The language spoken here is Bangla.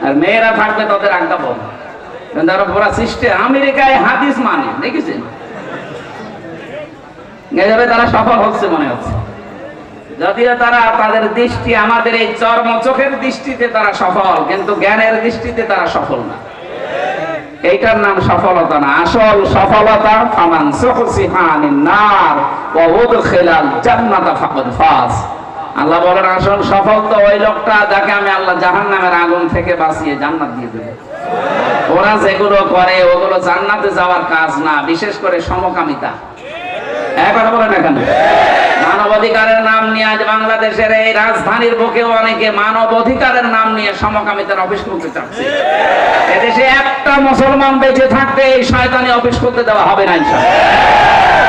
আর মেয়েরা থাকবে তাদের আজ্ঞা বল। তারা পুরা সিস্টেম আমেরিকায় হাদিস মানে দেখেছেন, এভাবে তারা সফল হচ্ছে মনে হচ্ছে। যদিও তারা তাদের দৃষ্টি আমাদের এই চর্ম চোখের দৃষ্টিতে তারা সফল, কিন্তু জ্ঞানের দৃষ্টিতে তারা সফল না। এইটার নাম সফলতা না। আসল সফলতা ফামান সুখসিহা আনিন নার ওয়া উদখিলাল জান্নাতা ফাকাদ ফাজ। আল্লাহ বলেন আসল সফল তো ওই লোকটা যাকে আমি আল্লাহ জাহান্নামের আগুন থেকে বাঁচিয়ে জান্নাত দিয়ে দেব। ওরা যেগুলো করে ওগুলো জান্নাতে যাওয়ার কাজ না, বিশেষ করে সমকামিতা। কথা বলে না কেন? মানব অধিকারের নাম নিয়ে আজ বাংলাদেশের এই রাজধানীর বুকেও অনেকে মানব অধিকারের নাম নিয়ে সমকামিতার অফিস খুলতে চাচ্ছে। এদেশে একটা মুসলমান বেঁচে থাকতে এই শয়তানি অফিস খুলতে দেওয়া হবে না ইনশাআল্লাহ।